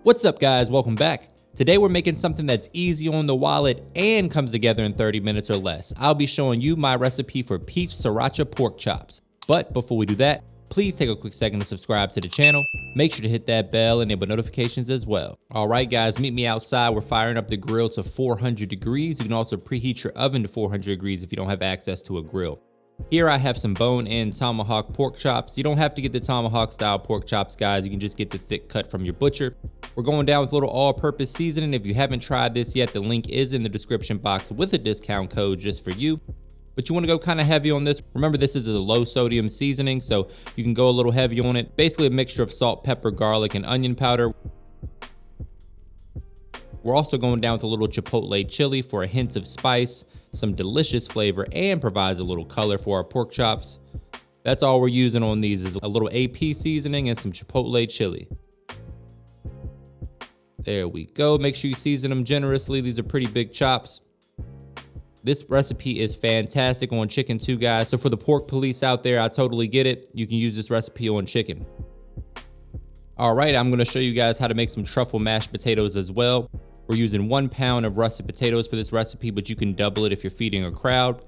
What's up guys, welcome back. Today we're making something that's easy on the wallet and comes together in 30 minutes or less. I'll be showing you my recipe for peach sriracha pork chops. But before we do that, please take a quick second to subscribe to the channel. Make sure to hit that bell and enable notifications as well. All right guys, meet me outside. We're firing up the grill to 400 degrees. You can also preheat your oven to 400 degrees if you don't have access to a grill. Here I have some bone-in tomahawk pork chops. You don't have to get the tomahawk style pork chops, guys. You can just get the thick cut from your butcher. We're going down with a little all-purpose seasoning. If you haven't tried this yet, the link is in the description box with a discount code just for you. But you want to go kind of heavy on this. Remember, this is a low sodium seasoning, so you can go a little heavy on it. Basically a mixture of salt, pepper, garlic, and onion powder. We're also going down with a little chipotle chili for a hint of spice, some delicious flavor, and provides a little color for our pork chops. That's all we're using on these is a little AP seasoning and some chipotle chili. There we go. Make sure you season them generously. These are pretty big chops. This recipe is fantastic on chicken too, guys. So for the pork police out there, I totally get it. You can use this recipe on chicken. All right, I'm gonna show you guys how to make some truffle mashed potatoes as well. We're using 1 pound of russet potatoes for this recipe, but you can double it if you're feeding a crowd.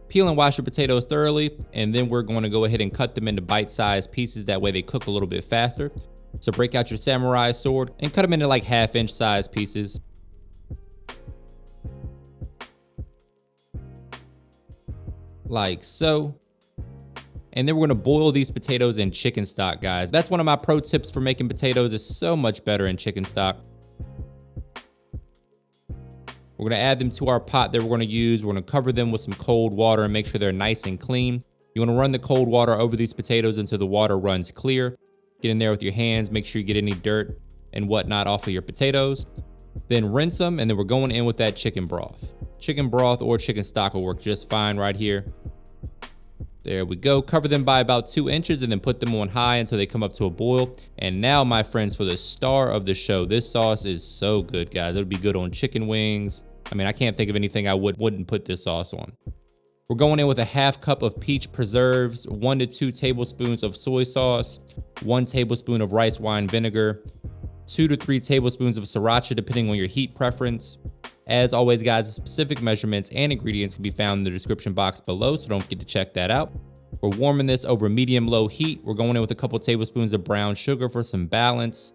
Peel and wash your potatoes thoroughly, and then we're going to go ahead and cut them into bite-sized pieces. That way they cook a little bit faster. So break out your samurai sword and cut them into like 1/2-inch size pieces. Like so. And then we're gonna boil these potatoes in chicken stock, guys. That's one of my pro tips for making potatoes. Is so much better in chicken stock. We're gonna add them to our pot that we're gonna use. We're gonna cover them with some cold water and make sure they're nice and clean. You wanna run the cold water over these potatoes until the water runs clear. Get in there with your hands, make sure you get any dirt and whatnot off of your potatoes. Then rinse them, and then we're going in with that chicken broth. Chicken broth or chicken stock will work just fine right here. There we go. Cover them by about 2 inches and then put them on high until they come up to a boil. And now, my friends, for the star of the show, this sauce is so good, guys. It would be good on chicken wings. I mean, I can't think of anything I wouldn't put this sauce on. We're going in with a 1/2 cup of peach preserves, 1 to 2 tablespoons of soy sauce, 1 tablespoon of rice wine vinegar, 2 to 3 tablespoons of sriracha, depending on your heat preference. As always, guys, the specific measurements and ingredients can be found in the description box below, so don't forget to check that out. We're warming this over medium-low heat. We're going in with a couple tablespoons of brown sugar for some balance.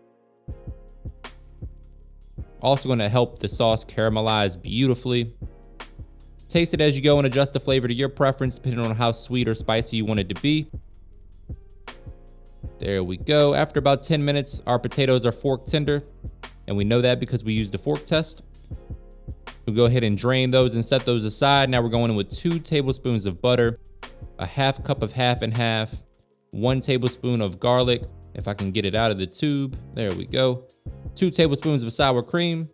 Also going to help the sauce caramelize beautifully. Taste it as you go and adjust the flavor to your preference, depending on how sweet or spicy you want it to be. There we go. After about 10 minutes, our potatoes are fork tender, and we know that because we used the fork test. We'll go ahead and drain those and set those aside. Now we're going in with 2 tablespoons of butter, a 1/2 cup of 1/2 and 1/2, 1 tablespoon of garlic, if I can get it out of the tube. There we go. 2 tablespoons of sour cream.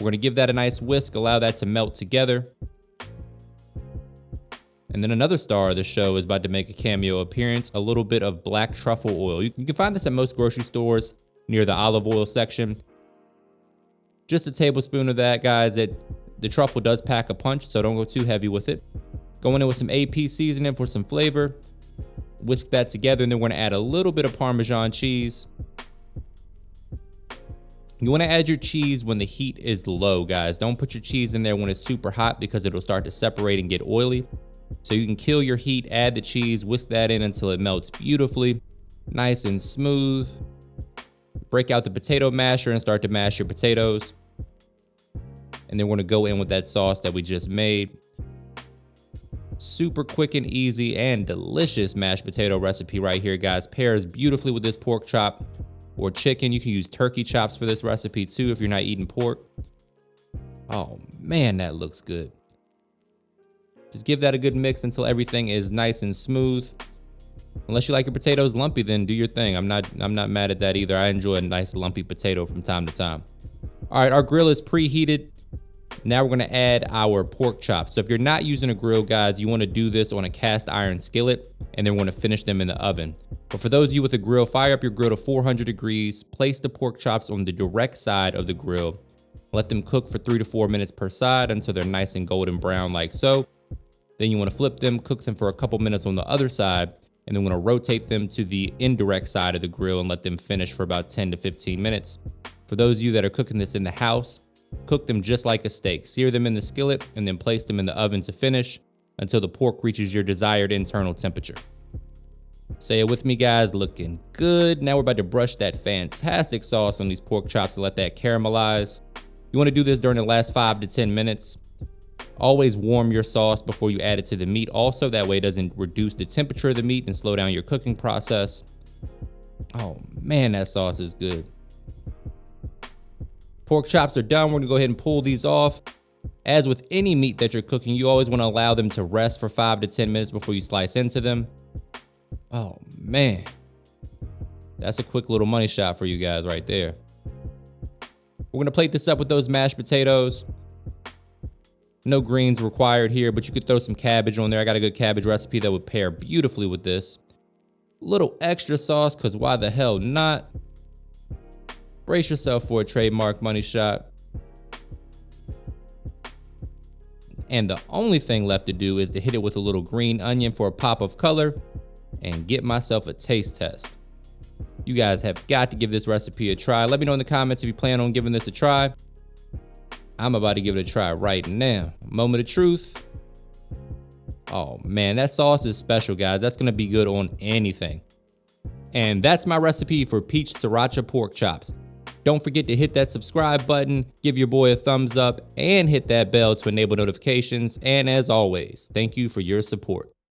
We're gonna give that a nice whisk, allow that to melt together. And then another star of the show is about to make a cameo appearance, a little bit of black truffle oil. You can find this at most grocery stores near the olive oil section. Just a tablespoon of that, guys. The truffle does pack a punch, so don't go too heavy with it. Going in with some AP seasoning for some flavor. Whisk that together, and then we're gonna add a little bit of Parmesan cheese. You wanna add your cheese when the heat is low, guys. Don't put your cheese in there when it's super hot because it'll start to separate and get oily. So you can kill your heat, add the cheese, whisk that in until it melts beautifully, nice and smooth. Break out the potato masher and start to mash your potatoes. And then we're gonna go in with that sauce that we just made. Super quick and easy and delicious mashed potato recipe right here, guys. Pairs beautifully with this pork chop or chicken. You can use turkey chops for this recipe too if you're not eating pork. Oh man, that looks good. Just give that a good mix until everything is nice and smooth. Unless you like your potatoes lumpy, then do your thing. I'm not mad at that either. I enjoy a nice lumpy potato from time to time. All right, our grill is preheated. Now we're gonna add our pork chops. So if you're not using a grill, guys, you wanna do this on a cast iron skillet, and then we're gonna finish them in the oven. But for those of you with a grill, fire up your grill to 400 degrees, place the pork chops on the direct side of the grill. Let them cook for 3 to 4 minutes per side until they're nice and golden brown like so. Then you wanna flip them, cook them for a couple minutes on the other side, and then we're gonna rotate them to the indirect side of the grill and let them finish for about 10 to 15 minutes. For those of you that are cooking this in the house, cook them just like a steak. Sear them in the skillet and then place them in the oven to finish until the pork reaches your desired internal temperature. Say it with me, guys, looking good. Now we're about to brush that fantastic sauce on these pork chops and let that caramelize. You wanna do this during the last 5 to 10 minutes. Always warm your sauce before you add it to the meat. Also, that way it doesn't reduce the temperature of the meat and slow down your cooking process. Oh man, that sauce is good. Pork chops are done. We're gonna go ahead and pull these off. As with any meat that you're cooking, you always wanna allow them to rest for 5 to 10 minutes before you slice into them. Oh man, that's a quick little money shot for you guys right there. We're gonna plate this up with those mashed potatoes. No greens required here, but you could throw some cabbage on there. I got a good cabbage recipe that would pair beautifully with this. Little extra sauce, cause why the hell not? Brace yourself for a trademark money shot. And the only thing left to do is to hit it with a little green onion for a pop of color and get myself a taste test. You guys have got to give this recipe a try. Let me know in the comments if you plan on giving this a try. I'm about to give it a try right now. Moment of truth. Oh man, that sauce is special, guys. That's gonna be good on anything. And that's my recipe for peach sriracha pork chops. Don't forget to hit that subscribe button, give your boy a thumbs up, and hit that bell to enable notifications. And as always, thank you for your support.